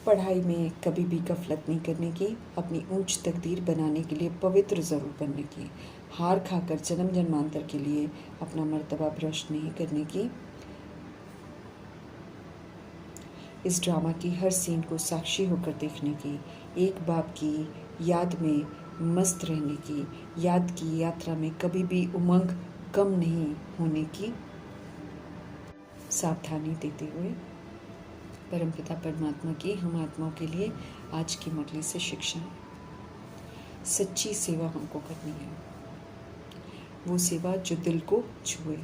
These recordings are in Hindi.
पढ़ाई में कभी भी गफलत नहीं करने की, अपनी ऊंच तकदीर बनाने के लिए पवित्र ज़रूर बनने की, हार खाकर जन्म जन्मांतर के लिए अपना मर्तबा भ्रष्ट नहीं करने की, इस ड्रामा की हर सीन को साक्षी होकर देखने की, एक बाप की याद में मस्त रहने की, याद की यात्रा में कभी भी उमंग कम नहीं होने की सावधानी देते हुए परमपिता परमात्मा की हम आत्माओं के लिए आज की मुरली से शिक्षा है। सच्ची सेवा हमको करनी है, वो सेवा जो दिल को छुए,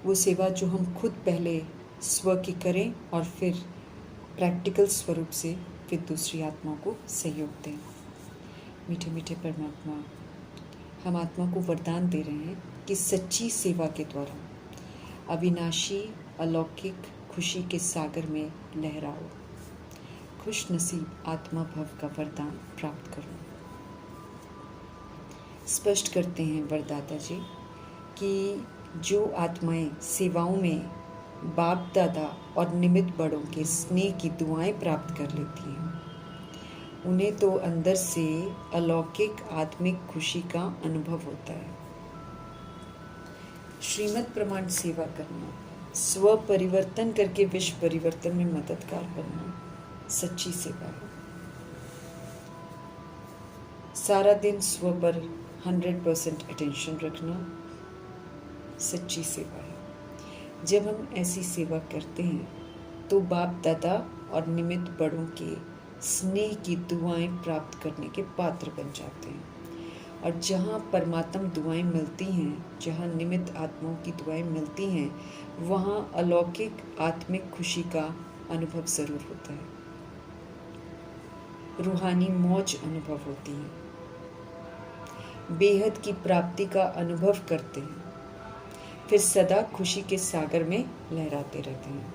वो सेवा जो हम खुद पहले स्व की करें और फिर प्रैक्टिकल स्वरूप से फिर दूसरी आत्माओं को सहयोग दें। मीठे मीठे परमात्मा, हम आत्मा को वरदान दे रहे हैं कि सच्ची सेवा के द्वारा अविनाशी अलौकिक खुशी के सागर में लहराओ, खुश नसीब आत्मा भव का वरदान प्राप्त करो। स्पष्ट करते हैं वरदाता जी कि जो आत्माएं सेवाओं में बाप दादा और निमित्त बड़ों के स्नेह की दुआएं प्राप्त कर लेती हैं, उन्हें तो अंदर से अलौकिक आत्मिक खुशी का अनुभव होता है। श्रीमद् प्रमाण सेवा करना, स्व परिवर्तन करके विश्व परिवर्तन में मददगार बनना सच्ची सेवा है। सारा दिन स्व पर 100% अटेंशन रखना सच्ची सेवा है। जब हम ऐसी सेवा करते हैं तो बाप दादा और निमित्त बड़ों के स्नेह की दुआएं प्राप्त करने के पात्र बन जाते हैं। और जहाँ परमात्म दुआएं मिलती हैं, जहाँ निमित्त आत्माओं की दुआएं मिलती हैं, वहाँ अलौकिक आत्मिक खुशी का अनुभव ज़रूर होता है, रूहानी मौज अनुभव होती है, बेहद की प्राप्ति का अनुभव करते हैं, फिर सदा खुशी के सागर में लहराते रहते हैं।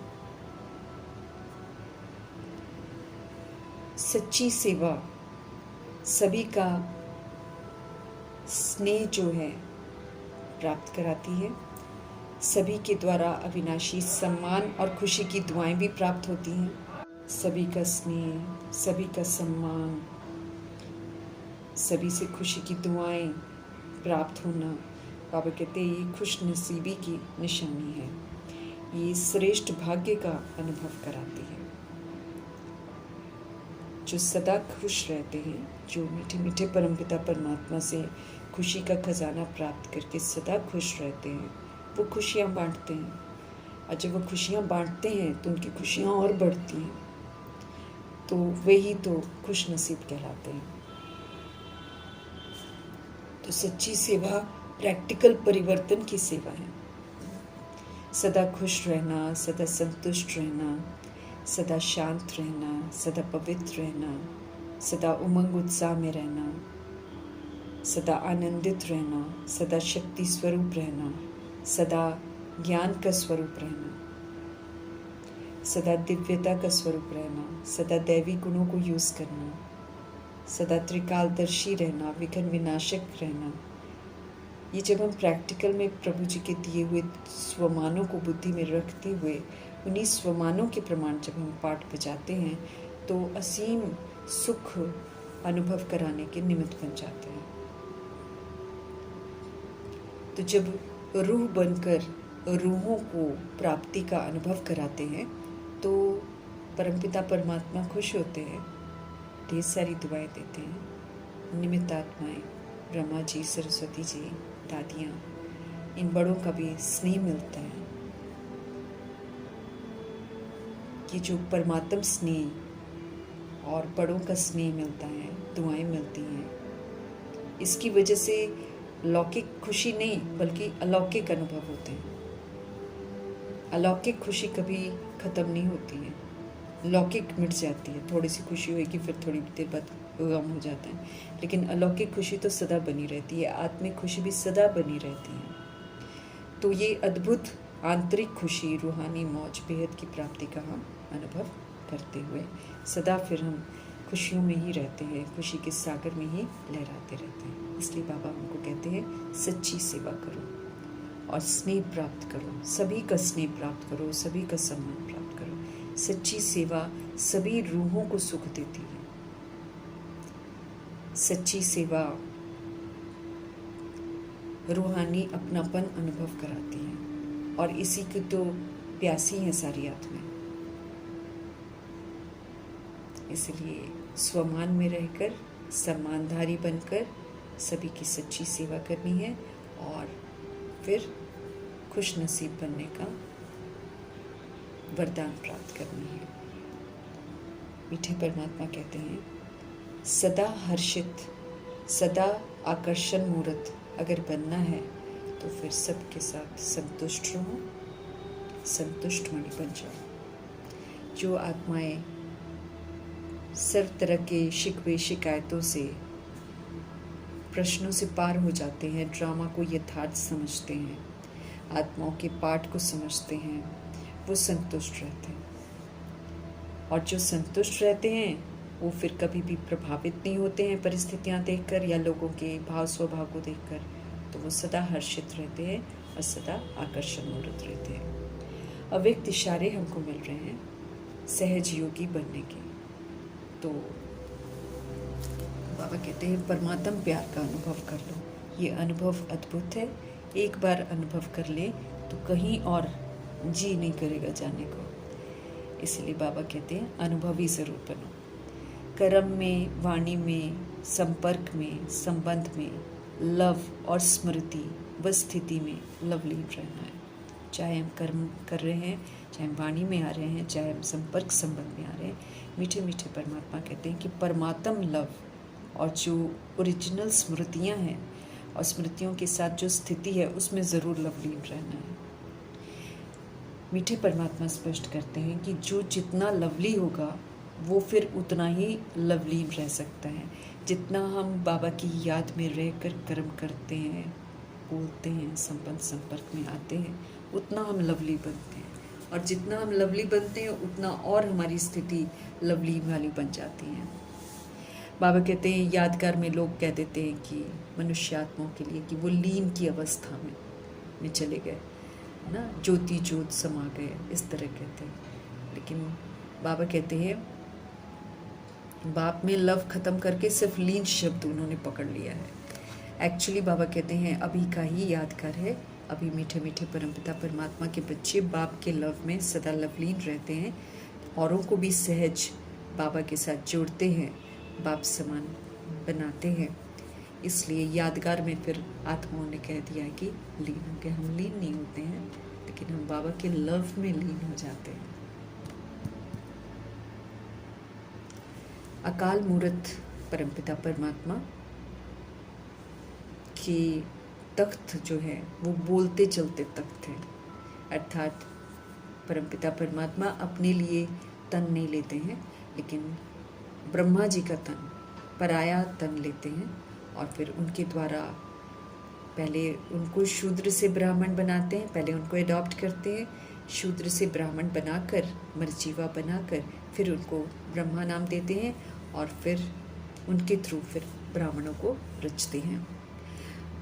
सच्ची सेवा सभी का स्नेह जो है प्राप्त कराती है, सभी के द्वारा अविनाशी सम्मान और खुशी की दुआएं भी प्राप्त होती हैं। सभी का स्नेह, सभी का सम्मान, सभी से खुशी की दुआएं प्राप्त होना, बाबा कहते हैं ये खुश नसीबी की निशानी है, ये श्रेष्ठ भाग्य का अनुभव कराती है। जो सदा खुश रहते हैं, जो मीठे मीठे परमपिता परमात्मा से खुशी का खजाना प्राप्त करके सदा खुश रहते हैं, वो खुशियाँ बांटते हैं। और जब वो खुशियाँ बांटते हैं तो उनकी खुशियाँ और बढ़ती हैं, तो वही तो खुश नसीब कहलाते हैं। तो सच्ची सेवा प्रैक्टिकल परिवर्तन की सेवा है। सदा खुश रहना, सदा संतुष्ट रहना, सदा शांत रहना, सदा पवित्र रहना, सदा उमंग उत्साह में रहना, सदा आनंदित रहना, सदा शक्ति स्वरूप रहना, सदा ज्ञान का स्वरूप रहना, सदा दिव्यता का स्वरूप रहना, सदा दैवी गुणों को यूज़ करना, सदा त्रिकालदर्शी रहना, विघ्न विनाशक रहना। ये जब हम प्रैक्टिकल में प्रभु जी के दिए हुए स्वमानों को बुद्धि में रखते हुए उन्हीं स्वमानों के प्रमाण जब हम पाठ बजाते हैं तो असीम सुख अनुभव कराने के निमित्त बन जाते हैं। तो जब रूह बनकर रूहों को प्राप्ति का अनुभव कराते हैं तो परमपिता परमात्मा खुश होते हैं, ढेर सारी दुआएं देते हैं। निमित्त आत्माएं, ब्रह्मा जी, सरस्वती जी, दादियाँ, इन बड़ों का भी स्नेह मिलता है कि जो परमात्म स्नेह और बड़ों का स्नेह मिलता है, दुआएं मिलती हैं, इसकी वजह से लौकिक खुशी नहीं बल्कि अलौकिक अनुभव होते हैं। अलौकिक खुशी कभी ख़त्म नहीं होती है, लौकिक मिट जाती है। थोड़ी सी खुशी होगी फिर थोड़ी देर बाद गम हो जाता है, लेकिन अलौकिक खुशी तो सदा बनी रहती है, आत्मिक खुशी भी सदा बनी रहती है। तो ये अद्भुत आंतरिक खुशी, रूहानी मौज, बेहद की प्राप्ति का हम अनुभव करते हुए सदा फिर हम खुशियों में ही रहते हैं, खुशी के सागर में ही लहराते रहते हैं। इसलिए बाबा हमको कहते हैं सच्ची सेवा करो और स्नेह प्राप्त करो, सभी का स्नेह प्राप्त करो, सभी का सम्मान प्राप्त करो। सच्ची सेवा सभी रूहों को सुख देती है। सच्ची सेवा रूहानी अपनापन अनुभव कराती है और इसी की तो प्यासी है सारी आत्माएं। इसलिए स्वमान में रहकर सम्मानधारी बनकर सभी की सच्ची सेवा करनी है और फिर खुश नसीब बनने का वरदान प्राप्त करनी है। मीठे परमात्मा कहते हैं, सदा हर्षित, सदा आकर्षण मूर्त अगर बनना है तो फिर सबके साथ संतुष्ट रहो, संतुष्ट मणि बन जाओ। जो आत्माएं सर्व तरह के शिकवे शिकायतों से, प्रश्नों से पार हो जाते हैं, ड्रामा को यथार्थ समझते हैं, आत्माओं के पाठ को समझते हैं, वो संतुष्ट रहते हैं। और जो संतुष्ट रहते हैं वो फिर कभी भी प्रभावित नहीं होते हैं परिस्थितियां देखकर या लोगों के भाव स्वभाव को देखकर, तो वो सदा हर्षित रहते हैं और सदा आकर्षण मूर्त रहते हैं। अव्यक्त इशारे हमको मिल रहे हैं सहज योगी बनने के। तो बाबा कहते हैं परमात्म प्यार का अनुभव कर लो। ये अनुभव अद्भुत है, एक बार अनुभव कर ले तो कहीं और जी नहीं करेगा जाने को। इसलिए बाबा कहते हैं अनुभवी ज़रूर बनो। कर्म में, वाणी में, संपर्क में, संबंध में, लव और स्मृति व स्थिति में लवलीन रहना है। चाहे हम कर्म कर रहे हैं, चाहे हम वाणी में आ रहे हैं, चाहे हम संपर्क संबंध में आ रहे हैं, मीठे मीठे परमात्मा कहते हैं कि परमात्म लव और जो ओरिजिनल स्मृतियां हैं और स्मृतियों के साथ जो स्थिति है उसमें ज़रूर लवलीन रहना है। मीठे परमात्मा स्पष्ट करते हैं कि जो जितना लवली होगा वो फिर उतना ही लवलीन रह सकता है। जितना हम बाबा की याद में रहकर कर्म करते हैं, बोलते हैं, संबंध संपर्क में आते हैं, उतना हम लवली बनते हैं। और जितना हम लवली बनते हैं उतना और हमारी स्थिति लवलीन वाली बन जाती है। बाबा कहते हैं, यादगार में लोग कह देते हैं कि मनुष्य आत्माओं के लिए कि वो लीन की अवस्था में चले गए ना, ज्योति ज्योत समा गए, इस तरह कहते हैं। लेकिन बाबा कहते हैं बाप में लव खत्म करके सिर्फ लीन शब्द उन्होंने पकड़ लिया है। एक्चुअली बाबा कहते हैं अभी का ही यादगार है। अभी मीठे मीठे परमपिता परमात्मा के बच्चे बाप के लव में सदा लवलीन रहते हैं, औरों को भी सहज बाबा के साथ जोड़ते हैं, बाप समान बनाते हैं। इसलिए यादगार में फिर आत्माओं ने कह दिया कि लीन हो गए। हम लीन नहीं होते हैं, लेकिन हम बाबा के लव में लीन हो जाते हैं। अकाल मूर्त परमपिता परमात्मा की तख्त जो है वो बोलते चलते तख्त है। अर्थात परमपिता परमात्मा अपने लिए तन नहीं लेते हैं, लेकिन ब्रह्मा जी का तन, पराया तन लेते हैं और फिर उनके द्वारा पहले उनको शूद्र से ब्राह्मण बनाते हैं, पहले उनको एडॉप्ट करते हैं, शूद्र से ब्राह्मण बनाकर, मरजीवा बनाकर फिर उनको ब्रह्मा नाम देते हैं और फिर उनके थ्रू फिर ब्राह्मणों को रचते हैं।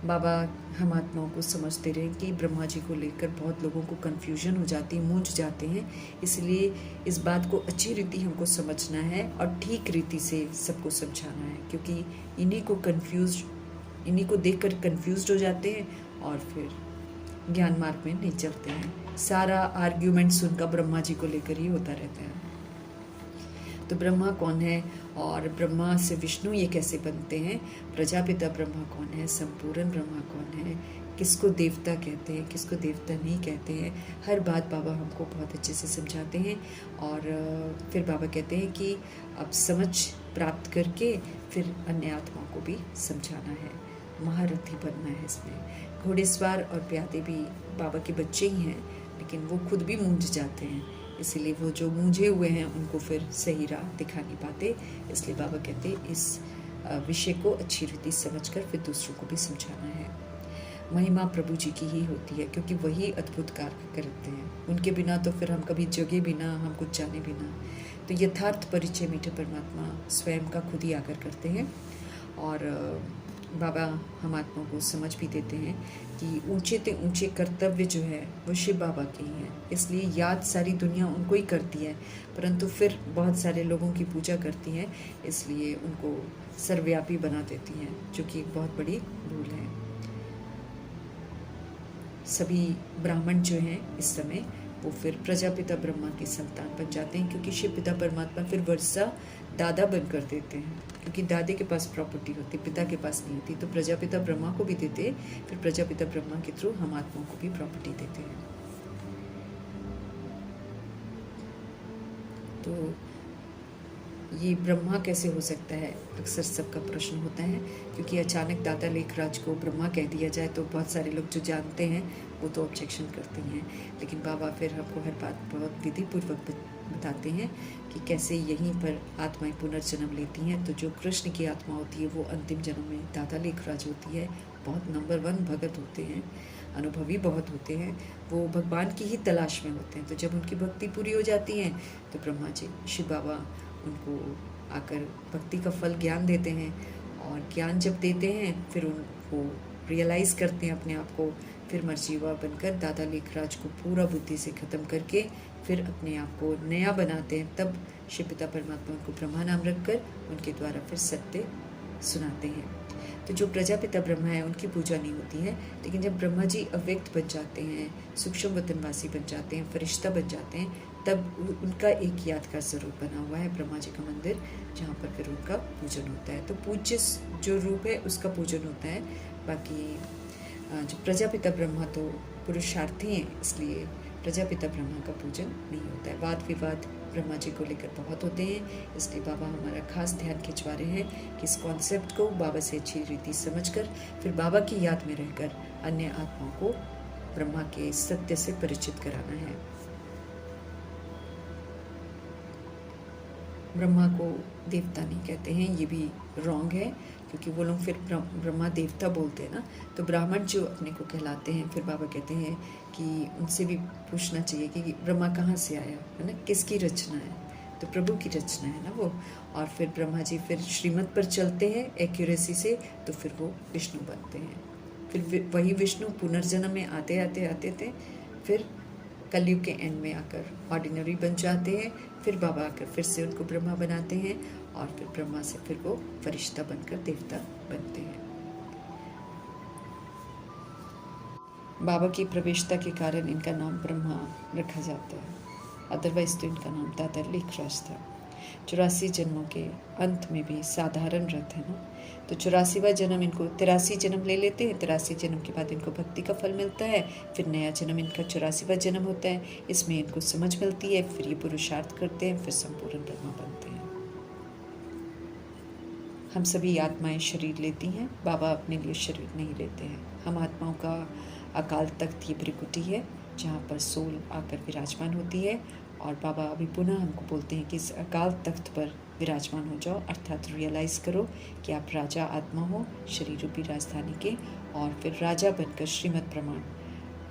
बाबा हम आत्माओं को समझते रहे कि ब्रह्मा जी को लेकर बहुत लोगों को कन्फ्यूजन हो जाती है, मूंझ जाते हैं। इसलिए इस बात को अच्छी रीति हमको समझना है और ठीक रीति से सबको समझाना है, क्योंकि इन्हीं को देखकर कन्फ्यूज्ड हो जाते हैं और फिर ज्ञान मार्ग में नहीं चलते हैं। सारा आर्ग्यूमेंट्स उनका ब्रह्मा जी को लेकर ही होता रहता है। तो ब्रह्मा कौन है और ब्रह्मा से विष्णु ये कैसे बनते हैं, प्रजापिता ब्रह्मा कौन है, संपूर्ण ब्रह्मा कौन है, किसको देवता कहते हैं, किसको देवता नहीं कहते हैं, हर बात बाबा हमको बहुत अच्छे से समझाते हैं। और फिर बाबा कहते हैं कि अब समझ प्राप्त करके फिर अन्य आत्माओं को भी समझाना है, महारथी बनना है। इसमें घोड़ेसवार और प्यादे भी बाबा के बच्चे ही हैं, लेकिन वो खुद भी मूंझ जाते हैं। इसलिए वो जो मूंझे हुए हैं उनको फिर सही राह दिखा नहीं पाते। इसलिए बाबा कहते हैं इस विषय को अच्छी रीति समझकर फिर दूसरों को भी समझाना है। महिमा प्रभु जी की ही होती है, क्योंकि वही अद्भुत कार्य करते हैं। उनके बिना तो फिर हम कभी जगे बिना, हम कुछ जाने बिना। तो यथार्थ परिचय मीठे परमात्मा स्वयं का खुद ही आकर करते हैं और बाबा हम आत्मा को समझ भी देते हैं कि ऊंचे से ऊंचे कर्तव्य जो है वो शिव बाबा के ही हैं, इसलिए याद सारी दुनिया उनको ही करती है, परंतु फिर बहुत सारे लोगों की पूजा करती हैं, इसलिए उनको सर्वव्यापी बना देती हैं, जो कि एक बहुत बड़ी भूल है। सभी ब्राह्मण जो हैं इस समय वो फिर प्रजापिता ब्रह्मा की संतान बन जाते हैं, क्योंकि शिव पिता परमात्मा फिर वर्षा दादा बन कर देते हैं, क्योंकि दादे के पास प्रॉपर्टी होती, पिता के पास नहीं होती, तो प्रजापिता ब्रह्मा को भी देते, फिर प्रजापिता ब्रह्मा के थ्रू हम आत्माओं को भी प्रॉपर्टी देते हैं। तो ये ब्रह्मा कैसे हो सकता है, अक्सर सबका प्रश्न होता है, क्योंकि अचानक दादा लेखराज को ब्रह्मा कह दिया जाए तो बहुत सारे लोग जो जानते हैं वो तो ऑब्जेक्शन करते हैं, लेकिन बाबा फिर हमको हर बात बहुत विधि पूर्वक बताते हैं कि कैसे यहीं पर आत्माएं पुनर्जन्म लेती हैं। तो जो कृष्ण की आत्मा होती है वो अंतिम जन्म में दादा लेखराज होती है, बहुत नंबर 1 भगत होते हैं, अनुभवी बहुत होते हैं, वो भगवान की ही तलाश में होते हैं। तो जब उनकी भक्ति पूरी हो जाती है तो ब्रह्मा जी शिव बाबा उनको आकर भक्ति का फल ज्ञान देते हैं, और ज्ञान जब देते हैं फिर उनको रियलाइज़ करते हैं अपने आप को, फिर मर्जीवा बनकर दादा लेखराज को पूरा बुद्धि से ख़त्म करके फिर अपने आप को नया बनाते हैं। तब शिव पिता परमात्मा उनको ब्रह्मा नाम रखकर उनके द्वारा फिर सत्य सुनाते हैं। तो जो प्रजापिता ब्रह्मा है उनकी पूजा नहीं होती है, लेकिन जब ब्रह्मा जी अव्यक्त बन जाते हैं, सूक्ष्म वतनवासी बन जाते हैं, फरिश्ता बन जाते हैं, तब उनका एक यादगार स्वरूप बना हुआ है ब्रह्मा जी का मंदिर, जहाँ पर फिर उनका पूजन होता है। तो पूज्य जो रूप है उसका पूजन होता है। बाकी जो प्रजापिता ब्रह्मा तो पुरुषार्थी हैं, इसलिए प्रजापिता ब्रह्मा का पूजन नहीं होता है। वाद विवाद ब्रह्मा जी को लेकर बहुत होते हैं, इसलिए बाबा हमारा खास ध्यान खिंचवा रहे हैं कि इस कॉन्सेप्ट को बाबा से अच्छी रीति समझकर फिर बाबा की याद में रहकर अन्य आत्माओं को ब्रह्मा के सत्य से परिचित कराना है। ब्रह्मा को देवता नहीं कहते हैं, ये भी रॉन्ग है, क्योंकि वो लोग फिर ब्रह्मा देवता बोलते हैं ना, तो ब्राह्मण जो अपने को कहलाते हैं, फिर बाबा कहते हैं कि उनसे भी पूछना चाहिए कि ब्रह्मा कहाँ से आया है ना, किसकी रचना है, तो प्रभु की रचना है ना वो। और फिर ब्रह्मा जी फिर श्रीमत पर चलते हैं एक्यूरेसी से, तो फिर वो विष्णु बनते हैं। फिर वही विष्णु पुनर्जन्म में आते आते थे, फिर कलयुग के एंड में आकर ऑर्डिनरी बन जाते हैं, फिर बाबा आकर फिर से उनको ब्रह्मा बनाते हैं, और फिर ब्रह्मा से फिर वो फरिश्ता बनकर देवता बनते हैं। बाबा की प्रवेशता के कारण इनका नाम ब्रह्मा रखा जाता है, अदरवाइज तो इनका नाम दादा लेखराज था। 84 जन्मों के अंत में भी साधारण व्रत है ना, तो 84वां जन्म इनको 83 जन्म ले लेते हैं, 83 जन्म के बाद इनको भक्ति का फल मिलता है, फिर नया जन्म इनका 84वां जन्म होता है, इसमें इनको समझ मिलती है, फिर ये पुरुषार्थ करते हैं, फिर संपूर्ण ब्रह्मा बनते हैं। हम सभी आत्माएं शरीर लेती हैं, बाबा अपने लिए शरीर नहीं लेते हैं। हम आत्माओं का अकाल तख्त ये त्रिकुटी है, जहाँ पर सोल आकर विराजमान होती है, और बाबा अभी पुनः हमको बोलते हैं कि इस अकाल तख्त पर विराजमान हो जाओ, अर्थात रियलाइज़ करो कि आप राजा आत्मा हो शरीर रूपी राजधानी के, और फिर राजा बनकर श्रीमद प्रमाण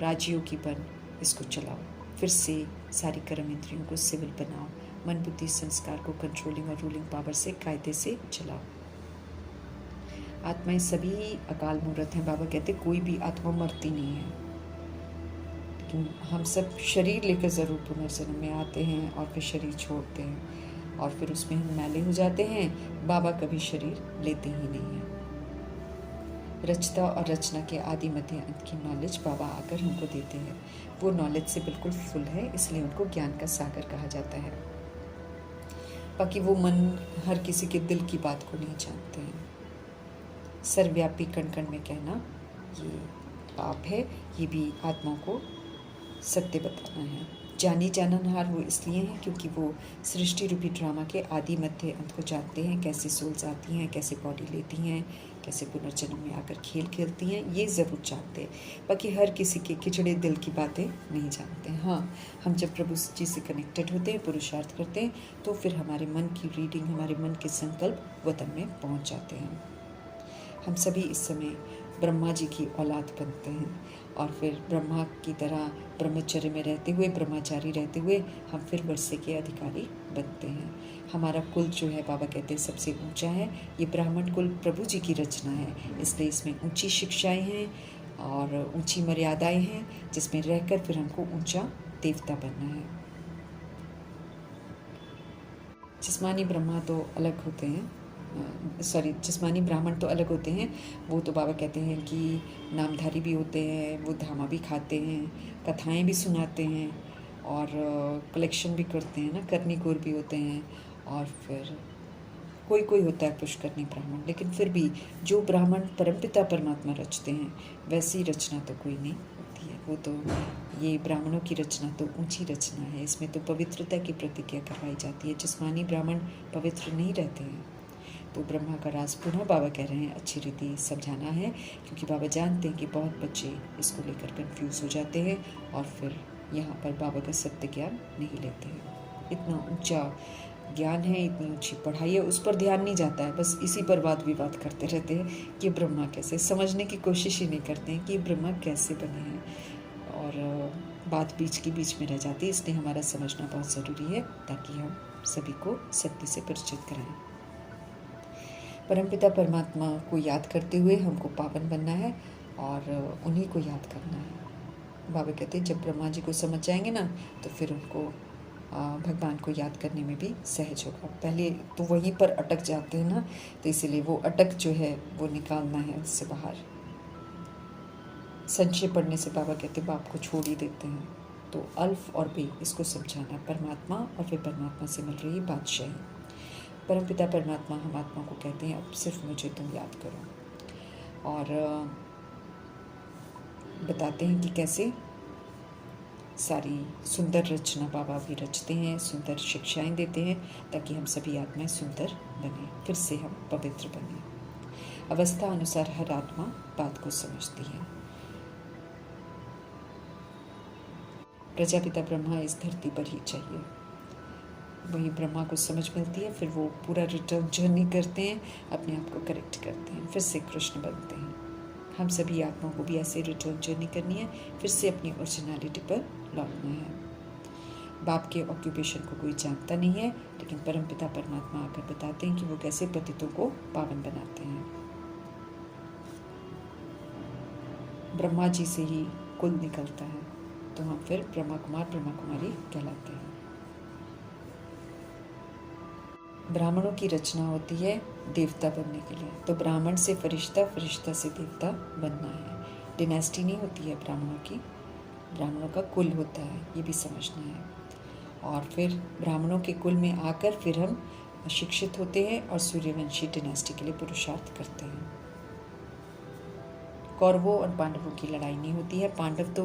राजयोगी बन इसको चलाओ। फिर से सारी कर्म इंद्रियों को सिविल बनाओ, मन बुद्धि संस्कार को कंट्रोलिंग और रूलिंग पावर से कायदे से चलाओ। आत्माएं सभी अकाल मूर्त हैं, बाबा कहते कोई भी आत्मा मरती नहीं है, लेकिन हम सब शरीर लेकर ज़रूर पुनर्जन्म में आते हैं और फिर शरीर छोड़ते हैं, और फिर उसमें हम मैले हो जाते हैं। बाबा कभी शरीर लेते ही नहीं हैं। रचता और रचना के आदि मध्य अंत की नॉलेज बाबा आकर हमको देते हैं, वो नॉलेज से बिल्कुल फुल है, इसलिए उनको ज्ञान का सागर कहा जाता है। बाकी वो मन हर किसी के दिल की बात को नहीं जानते हैं। सर्वव्यापी कण कण में कहना ये पाप है, ये भी आत्माओं को सत्य बताना है। जानी जाननहार वो इसलिए हैं क्योंकि वो सृष्टि रूपी ड्रामा के आदि मध्य अंत को जानते हैं, कैसे सोल्स आती हैं, कैसे बॉडी लेती हैं, कैसे पुनर्जन्म में आकर खेल खेलती हैं, ये ज़रूर जानते हैं। बाकी हर किसी के खिचड़े दिल की बातें नहीं जानते हैं। हाँ, हम जब प्रभु जी से कनेक्टेड होते हैं, पुरुषार्थ करते हैं, तो फिर हमारे मन की रीडिंग, हमारे मन के संकल्प वतन में पहुँच जाते हैं। हम सभी इस समय ब्रह्मा जी की औलाद बनते हैं और फिर ब्रह्मा की तरह ब्रह्मचर्य में रहते हुए, ब्रह्मचारी रहते हुए हम फिर वर्षे के अधिकारी बनते हैं। हमारा कुल जो है बाबा कहते हैं सबसे ऊंचा है। ये ब्राह्मण कुल प्रभु जी की रचना है, इसलिए इसमें ऊंची शिक्षाएं हैं और ऊंची मर्यादाएं हैं, जिसमें रहकर फिर हमको ऊंचा देवता बनना है। जिस्मानी ब्रह्मा तो अलग होते हैं, जिस्मानी ब्राह्मण तो अलग होते हैं। वो तो बाबा कहते हैं कि नामधारी भी होते हैं, वो धामा भी खाते हैं, कथाएं भी सुनाते हैं और कलेक्शन भी करते हैं ना, करनीकोर भी होते हैं। और फिर कोई कोई होता है पुष्करनी ब्राह्मण, लेकिन फिर भी जो ब्राह्मण परमपिता परमात्मा रचते हैं वैसी रचना तो कोई नहीं होती है। वो तो ये ब्राह्मणों की रचना तो ऊंची रचना है, इसमें तो पवित्रता की प्रतिज्ञा करवाई जाती है। जिस्मानी ब्राह्मण पवित्र नहीं रहते हैं। तो ब्रह्मा का राज पुनः बाबा कह रहे हैं अच्छी रीति समझाना है, क्योंकि बाबा जानते हैं कि बहुत बच्चे इसको लेकर कंफ्यूज हो जाते हैं और फिर यहाँ पर बाबा का सत्य ज्ञान नहीं लेते हैं। इतना ऊंचा ज्ञान है, इतनी ऊंची पढ़ाई है, उस पर ध्यान नहीं जाता है, बस इसी पर वाद विवाद करते रहते हैं कि ब्रह्मा कैसे, समझने की कोशिश ही नहीं करते हैं कि ब्रह्मा कैसे बने हैं और बात बीच की बीच में रह जाती है। इसलिए हमारा समझना बहुत ज़रूरी है ताकि हम सभी को सत्य से परिचित कराएं। परमपिता परमात्मा को याद करते हुए हमको पावन बनना है और उन्हीं को याद करना है। बाबा कहते हैं जब ब्रह्मा जी को समझ जाएंगे ना तो फिर उनको भगवान को याद करने में भी सहज होगा। पहले तो वहीं पर अटक जाते हैं ना, तो इसीलिए वो अटक जो है वो निकालना है उससे बाहर। संशय पढ़ने से बाबा कहते हैं बाप को छोड़ ही देते हैं। तो अल्फ और बे इसको समझाना, परमात्मा और फिर परमात्मा से मिल रही बादशाही। परमपिता परमात्मा हम आत्मा को कहते हैं अब सिर्फ मुझे तुम याद करो, और बताते हैं कि कैसे सारी सुंदर रचना बाबा भी रचते हैं, सुंदर शिक्षाएं देते हैं ताकि हम सभी आत्माएं सुंदर बने, फिर से हम पवित्र बने। अवस्था अनुसार हर आत्मा बात को समझती है। प्रजापिता ब्रह्मा इस धरती पर ही चाहिए, वही ब्रह्मा को समझ मिलती है, फिर वो पूरा रिटर्न जर्नी करते हैं, अपने आप को करेक्ट करते हैं, फिर से कृष्ण बनते हैं। हम सभी आत्माओं को भी ऐसे रिटर्न जर्नी करनी है, फिर से अपनी ओरिजिनलिटी पर लौटना है। बाप के ऑक्यूपेशन को कोई जानता नहीं है, लेकिन परमपिता परमात्मा आकर बताते हैं कि वो कैसे पतितों को पावन बनाते हैं। ब्रह्मा जी से ही कुल निकलता है, तो हम फिर ब्रह्मा कुमार ब्रह्मा कुमारी कहलाते हैं। ब्राह्मणों की रचना होती है देवता बनने के लिए, तो ब्राह्मण से फरिश्ता, फरिश्ता से देवता बनना है। डिनेस्टी नहीं होती है ब्राह्मणों की, ब्राह्मणों का कुल होता है, ये भी समझना है। और फिर ब्राह्मणों के कुल में आकर फिर हम शिक्षित होते हैं और सूर्यवंशी डिनेस्टी के लिए पुरुषार्थ करते हैं। कौरवों और पांडवों की लड़ाई नहीं होती है। पांडव तो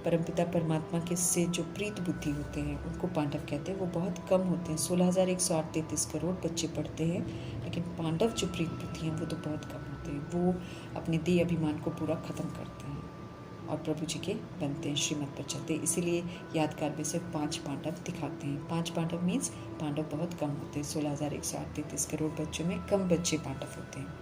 परमपिता परमात्मा के से जो प्रीत बुद्धि होते हैं उनको पांडव कहते हैं, वो बहुत कम होते हैं। 16,138 करोड़ बच्चे पढ़ते हैं, लेकिन पांडव जो प्रीत बुद्धि हैं वो तो बहुत कम होते हैं। वो अपने देह अभिमान को पूरा ख़त्म करते हैं और प्रभु जी के बनते हैं, श्रीमत पर चलते हैं। इसीलिए यादगार में सिर्फ 5 पांडव दिखाते हैं। 5 पांडव मीन्स पांडव बहुत कम होते हैं। 16,138 करोड़ बच्चों में कम बच्चे पांडव होते हैं।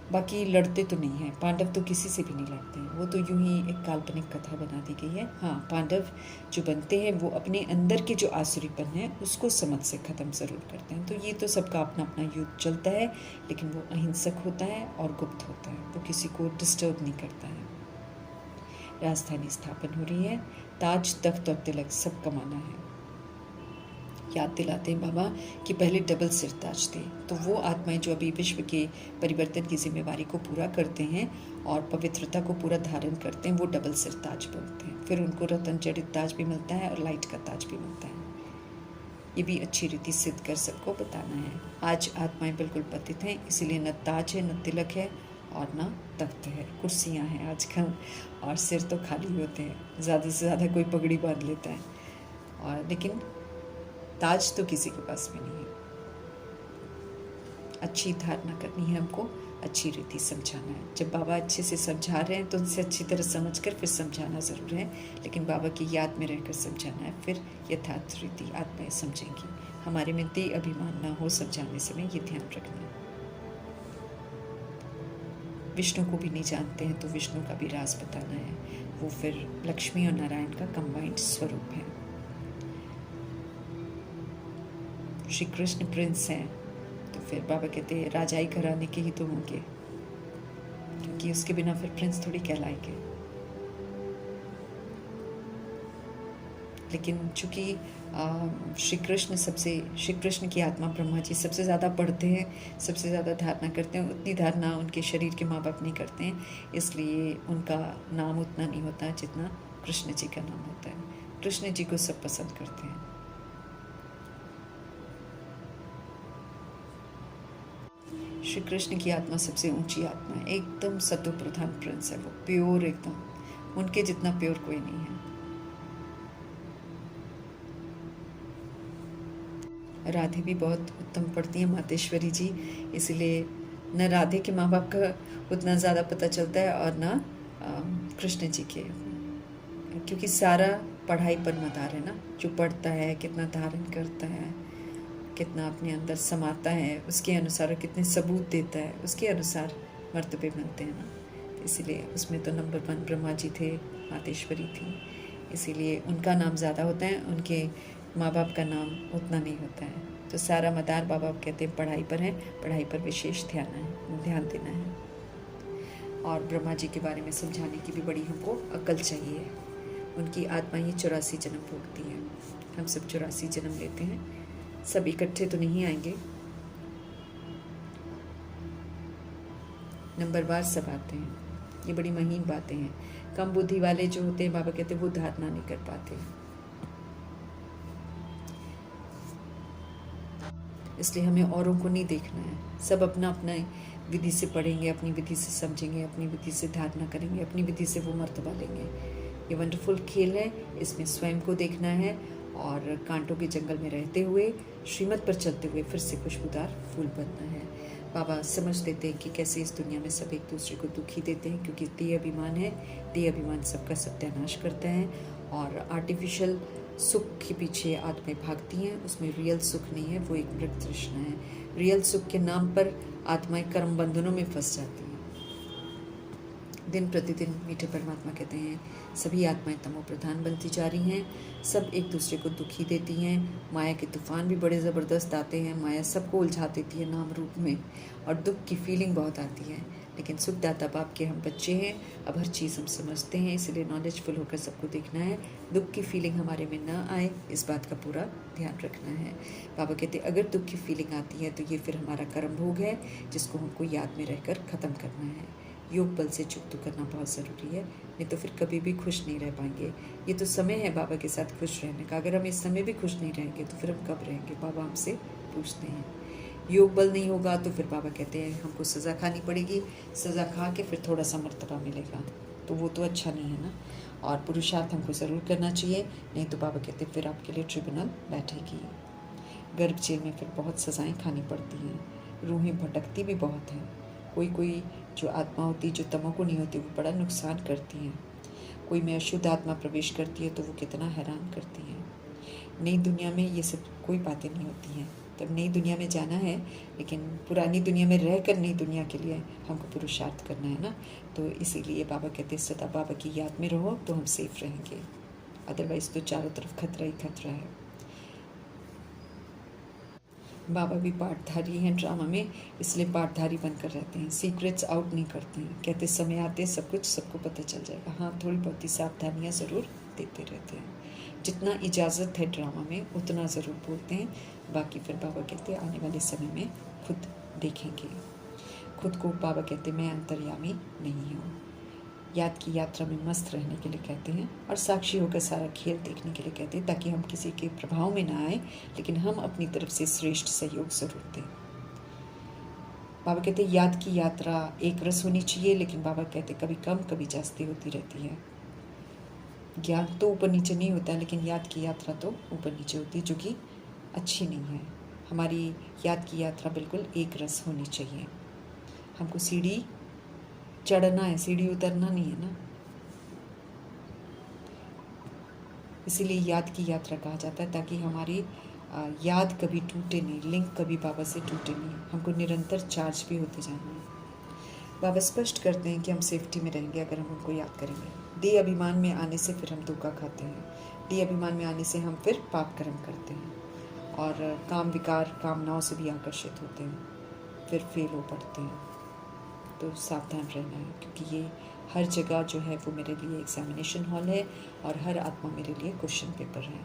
बाकी लड़ते तो नहीं हैं, पांडव तो किसी से भी नहीं लड़ते हैं, वो तो यूं ही एक काल्पनिक कथा बना दी गई है। हाँ, पांडव जो बनते हैं वो अपने अंदर के जो आसुरीपन है उसको समझ से ख़त्म ज़रूर करते हैं। तो ये तो सबका अपना अपना युद्ध चलता है, लेकिन वो अहिंसक होता है और गुप्त होता है, वो किसी को डिस्टर्ब नहीं करता है। राजधानी स्थापन हो रही है, ताज तख्त और तिलक सब कमाना है। याद दिलाते हैं बाबा कि पहले डबल सिर ताज थे, तो वो आत्माएं जो अभी विश्व के परिवर्तन की जिम्मेवारी को पूरा करते हैं और पवित्रता को पूरा धारण करते हैं, वो डबल सिर ताज बोलते हैं। फिर उनको रतन जड़ित ताज भी मिलता है और लाइट का ताज भी मिलता है। ये भी अच्छी रीति सिद्ध कर सबको बताना है। आज आत्माएं बिल्कुल पतित हैं, इसीलिए न ताज है, न तिलक है और न तख्त है। कुर्सियाँ हैं आजकल और सिर तो खाली होते हैं, ज़्यादा से ज़्यादा कोई पगड़ी बांध लेता है, और लेकिन ताज तो किसी के पास में नहीं है। अच्छी धारणा करनी है हमको, अच्छी रीति समझाना है। जब बाबा अच्छे से समझा रहे हैं तो उनसे अच्छी तरह समझकर फिर समझाना ज़रूर है, लेकिन बाबा की याद में रहकर समझाना है, फिर यथार्थ रीति आत्माएं समझेंगी। हमारे में देह अभिमान ना हो समझाने समय, ये ध्यान रखना है। विष्णु को भी नहीं जानते हैं तो विष्णु का भी राज बताना है। वो फिर लक्ष्मी और नारायण का कंबाइंड स्वरूप है। श्री कृष्ण प्रिंस हैं तो फिर बाबा कहते हैं राजाई घराने के ही तो होंगे, क्योंकि उसके बिना फिर प्रिंस थोड़ी कहलाएंगे। लेकिन चूंकि श्री कृष्ण की आत्मा ब्रह्मा जी सबसे ज़्यादा पढ़ते हैं, सबसे ज़्यादा धारणा करते हैं, उतनी धारणा उनके शरीर के माँ बाप नहीं करते हैं, इसलिए उनका नाम उतना नहीं होता जितना कृष्ण जी का नाम होता है। कृष्ण जी को सब पसंद करते हैं। श्री कृष्ण की आत्मा सबसे ऊंची आत्मा है, एकदम सत्व प्रधान प्रिंस है, वो प्योर एकदम, उनके जितना प्योर कोई नहीं है। राधे भी बहुत उत्तम पढ़ती हैं, मातेश्वरी जी, इसलिए न राधे के माँ बाप का उतना ज़्यादा पता चलता है और न कृष्ण जी के, क्योंकि सारा पढ़ाई पर मदार है ना। जो पढ़ता है, कितना धारण करता है, कितना अपने अंदर समाता है, उसके अनुसार कितने सबूत देता है, उसके अनुसार मर्तबे मिलते हैं ना। तो इसीलिए उसमें तो नंबर 1 ब्रह्मा जी थे, मातेश्वरी थी, इसीलिए उनका नाम ज़्यादा होता है, उनके माँ बाप का नाम उतना नहीं होता है। तो सारा मदार बाबा कहते हैं पढ़ाई पर है, पढ़ाई पर विशेष ध्यान देना है। और ब्रह्मा जी के बारे में समझाने की भी बड़ी हमको अक्ल चाहिए। उनकी आत्मा ही 84 जन्म भोगती है, हम सब 84 जन्म लेते हैं, सब इकट्ठे तो नहीं आएंगे, नंबरवार सब आते हैं। ये बड़ी महीन बातें हैं। कम बुद्धि वाले जो होते हैं, बाबा कहते हैं वो धारणा नहीं कर पाते, इसलिए हमें औरों को नहीं देखना है। सब अपना अपना विधि से पढ़ेंगे, अपनी विधि से समझेंगे, अपनी विधि से धारणा करेंगे, अपनी विधि से वो मर्तबा लेंगे। ये वंडरफुल खेल है, इसमें स्वयं को देखना है और कांटों के जंगल में रहते हुए, श्रीमत पर चलते हुए फिर से खुशबूदार फूल बनना है। बाबा समझ देते हैं कि कैसे इस दुनिया में सब एक दूसरे को दुखी देते हैं, क्योंकि देह अभिमान है, देह अभिमान सबका सत्यानाश करता है। और आर्टिफिशियल सुख के पीछे आत्माएं भागती हैं, उसमें रियल सुख नहीं है, वो एक मृग तृष्णा है। रियल सुख के नाम पर आत्माएं कर्म बंधनों में फंस जाती हैं। दिन प्रतिदिन मीठे परमात्मा कहते हैं सभी आत्माएं तमो प्रधान बनती जा रही हैं, सब एक दूसरे को दुखी देती हैं। माया के तूफान भी बड़े ज़बरदस्त आते हैं, माया सबको उलझा देती है नाम रूप में, और दुख की फीलिंग बहुत आती है। लेकिन सुखदाता बाप के हम बच्चे हैं, अब हर चीज़ हम समझते हैं, इसलिए नॉलेजफुल होकर सबको देखना है। दुख की फीलिंग हमारे में ना आए, इस बात का पूरा ध्यान रखना है। बाबा कहते हैं अगर दुख की फीलिंग आती है तो ये फिर हमारा कर्म भोग है, जिसको हमको याद में रहकर ख़त्म करना है। योग बल से चुकता करना बहुत ज़रूरी है, नहीं तो फिर कभी भी खुश नहीं रह पाएंगे। ये तो समय है बाबा के साथ खुश रहने का, अगर हम इस समय भी खुश नहीं रहेंगे तो फिर हम कब रहेंगे, बाबा हमसे पूछते हैं। योग बल नहीं होगा तो फिर बाबा कहते हैं हमको सज़ा खानी पड़ेगी, सज़ा खा के फिर थोड़ा सा मर्तबा मिलेगा, तो वो तो अच्छा नहीं है ना। और पुरुषार्थ हमको ज़रूर करना चाहिए, नहीं तो बाबा कहते फिर आपके लिए ट्रिब्यूनल बैठेगी। गर्भ जेल में फिर बहुत सज़ाएँ खानी पड़ती हैं, रूहें भटकती भी बहुत हैं। कोई जो आत्मा होती है जो तमो को नहीं होती, वो बड़ा नुकसान करती हैं। कोई में अशुद्ध आत्मा प्रवेश करती है तो वो कितना हैरान करती हैं। नई दुनिया में ये सब कोई बातें नहीं होती हैं, तब नई दुनिया में जाना है, लेकिन पुरानी दुनिया में रहकर नई दुनिया के लिए हमको पुरुषार्थ करना है ना। तो इसीलिए बाबा कहते हैं सदा बाबा की याद में रहो तो हम सेफ रहेंगे, अदरवाइज़ तो चारों तरफ खतरा ही खतरा है। बाबा भी पाठधारी हैं ड्रामा में, इसलिए पाठधारी बनकर रहते हैं, सीक्रेट्स आउट नहीं करते हैं। कहते समय आते सब कुछ सबको पता चल जाएगा। हाँ, थोड़ी बहुत ही सावधानियाँ ज़रूर देते रहते हैं, जितना इजाज़त है ड्रामा में उतना ज़रूर बोलते हैं। बाकी फिर बाबा कहते हैं आने वाले समय में खुद देखेंगे। खुद को बाबा कहते मैं अंतर्यामी नहीं हूँ। याद की यात्रा में मस्त रहने के लिए कहते हैं, और साक्षी होकर सारा खेल देखने के लिए कहते हैं, ताकि हम किसी के प्रभाव में ना आए, लेकिन हम अपनी तरफ से श्रेष्ठ सहयोग ज़रूर दें। बाबा कहते हैं याद की यात्रा एक रस होनी चाहिए, लेकिन बाबा कहते कभी कम कभी जास्ती होती रहती है। ज्ञान तो ऊपर नीचे नहीं होता, लेकिन याद की यात्रा तो ऊपर नीचे होती है, जो कि अच्छी नहीं है। हमारी याद की यात्रा बिल्कुल एक रस होनी चाहिए। हमको सीढ़ी चढ़ना है, सीढ़ी उतरना नहीं है ना। इसीलिए याद की यात्रा कहा जाता है, ताकि हमारी याद कभी टूटे नहीं, लिंक कभी बाबा से टूटे नहीं। हमको निरंतर चार्ज भी होते जाना है। बाबा स्पष्ट करते हैं कि हम सेफ्टी में रहेंगे अगर हम उनको याद करेंगे। देह अभिमान में आने से फिर हम धोखा खाते हैं, देह अभिमान में आने से हम फिर पाप कर्म करते हैं और काम विकार कामनाओं से भी आकर्षित होते हैं, फिर फेल हो पड़ते हैं। तो सावधान रहना है, क्योंकि ये हर जगह जो है वो मेरे लिए एग्जामिनेशन हॉल है और हर आत्मा मेरे लिए क्वेश्चन पेपर है।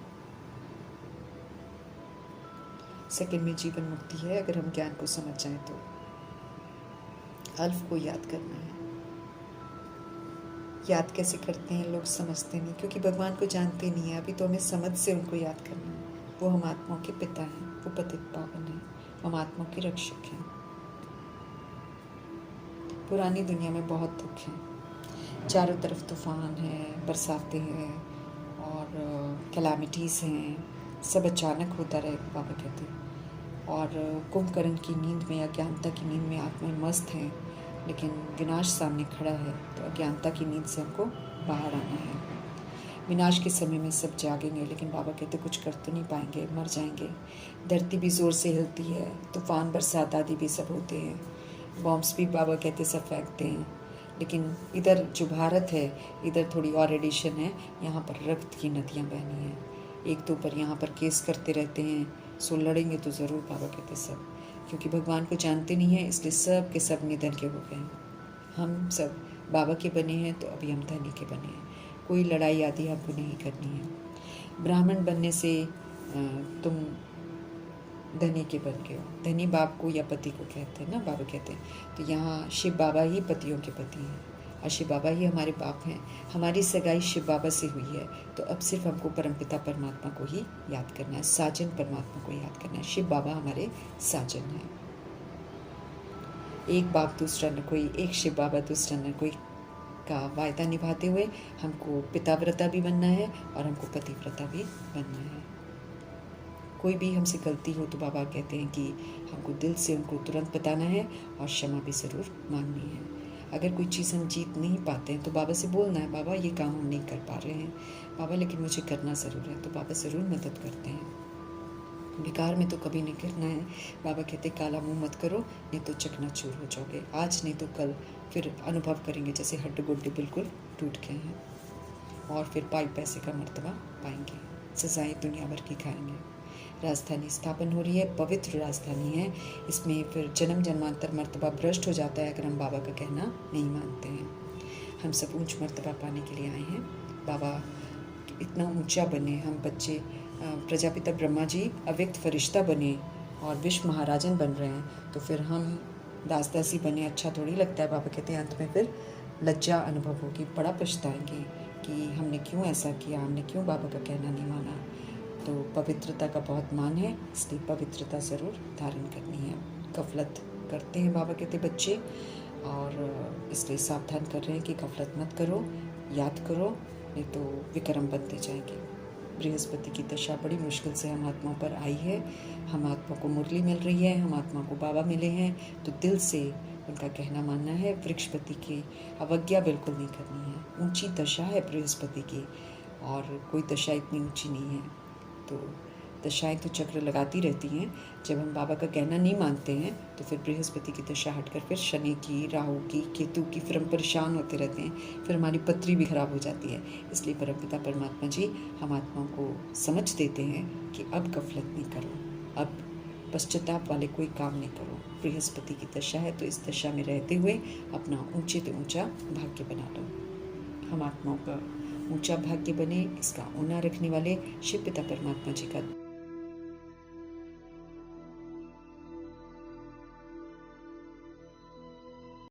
सेकंड में जीवन मुक्ति है अगर हम ज्ञान को समझ जाएं तो। अल्फ को याद करना है। याद कैसे करते हैं लोग समझते नहीं, क्योंकि भगवान को जानते नहीं है। अभी तो हमें समझ से उनको याद करना है। वो हम आत्माओं के पिता हैं, वो पतित पावन हैं, हम आत्माओं के रक्षक हैं। पुरानी दुनिया में बहुत दुख हैं, चारों तरफ तूफान है, बरसातें हैं और कैलामिटीज़ हैं, सब अचानक होता रहे बाबा कहते हैं। और कुंभकर्ण की नींद में, अज्ञानता की नींद में आत्माएं मस्त हैं, लेकिन विनाश सामने खड़ा है। तो अज्ञानता की नींद से हमको बाहर आना है। विनाश के समय में सब जागेंगे, लेकिन बाबा कहते कुछ कर तो नहीं पाएंगे, मर जाएंगे। धरती भी ज़ोर से हिलती है, तूफान बरसात आदि भी सब होते हैं, बॉम्ब्स भी बाबा कहते सब फेंकते हैं। लेकिन इधर जो भारत है, इधर थोड़ी और एडिशन है, यहाँ पर रक्त की नदियाँ बहनी हैं। एक तो ऊपर यहाँ पर केस करते रहते हैं, सो लड़ेंगे तो ज़रूर बाबा कहते सब, क्योंकि भगवान को जानते नहीं हैं, इसलिए सब के सब निधन के हो गए हैं। हम सब बाबा के बने हैं तो अभी हम धनी के बने हैं। कोई लड़ाई आदि हमको नहीं करनी है। ब्राह्मण बनने से तुम धनी के बन गए हो। धनी बाप को या पति को कहते हैं ना, बाबा कहते हैं। तो यहाँ शिव बाबा ही पतियों के पति हैं और शिव बाबा ही हमारे बाप हैं। हमारी सगाई शिव बाबा से हुई है, तो अब सिर्फ हमको परमपिता परमात्मा को ही याद करना है, साजन परमात्मा को याद करना है। शिव बाबा हमारे साजन हैं। एक बाप दूसरा न कोई, एक शिव बाबा दूसरा न कोई का वायदा निभाते हुए हमको पिताव्रता भी बनना है और हमको पतिव्रता भी बनना है। कोई भी हमसे गलती हो तो बाबा कहते हैं कि हमको दिल से उनको तुरंत बताना है और क्षमा भी ज़रूर मांगनी है। अगर कोई चीज़ हम जीत नहीं पाते हैं तो बाबा से बोलना है, बाबा ये काम हम नहीं कर पा रहे हैं बाबा, लेकिन मुझे करना ज़रूर है। तो बाबा ज़रूर मदद करते हैं। बेकार में तो कभी नहीं करना है। बाबा कहते काला मुंह मत करो, नहीं तो चकनाचूर हो जाओगे। आज नहीं तो कल फिर अनुभव करेंगे जैसे हड्डी गुड्डी बिल्कुल टूट गए हैं, और फिर पाई पैसे का मर्तबा पाएंगे, सजाएं दुनिया भर की खाएंगे। राजधानी स्थापन हो रही है, पवित्र राजधानी है। इसमें फिर जन्म जन्मांतर मर्तबा भ्रष्ट हो जाता है अगर हम बाबा का कहना नहीं मानते हैं। हम सब ऊंच मर्तबा पाने के लिए आए हैं। बाबा इतना ऊंचा बने, हम बच्चे प्रजापिता ब्रह्मा जी अव्यक्त फरिश्ता बने और विश्व महाराजन बन रहे हैं, तो फिर हम दास दासी बने, अच्छा थोड़ी लगता है। बाबा कहते हैं अंत में फिर लज्जा अनुभव होगी, बड़ा पछताएंगे कि हमने क्यों ऐसा किया, हमने क्यों बाबा का कहना नहीं माना। तो पवित्रता का बहुत मान है, इसलिए पवित्रता ज़रूर धारण करनी है। गफलत करते हैं बाबा कहते बच्चे, और इसलिए सावधान कर रहे हैं कि गफलत मत करो, याद करो, नहीं तो विक्रम बनते जाएंगे। बृहस्पति की दशा बड़ी मुश्किल से हम आत्माओं पर आई है। हम आत्मा को मुरली मिल रही है, हम आत्मा को बाबा मिले हैं, तो दिल से उनका कहना मानना है। वृक्षपति की अवज्ञा बिल्कुल नहीं करनी है। ऊंची दशा है बृहस्पति की, और कोई दशा इतनी ऊंची नहीं है। तो दशाएं तो चक्र लगाती रहती हैं। जब हम बाबा का कहना नहीं मानते हैं तो फिर बृहस्पति की दशा हटकर फिर शनि की, राहु की, केतु की, फिर हम परेशान होते रहते हैं, फिर हमारी पत्री भी खराब हो जाती है। इसलिए परमपिता परमात्मा जी हम आत्माओं को समझ देते हैं कि अब गफलत नहीं करो, अब पश्चाताप वाले कोई काम नहीं करो। बृहस्पति की दशा है, तो इस दशा में रहते हुए अपना ऊंचे से ऊंचा भाग्य बना लो। हम आत्माओं का ऊंचा भाग्य बने, इसका ऊना रखने वाले शिव पिता परमात्मा जी का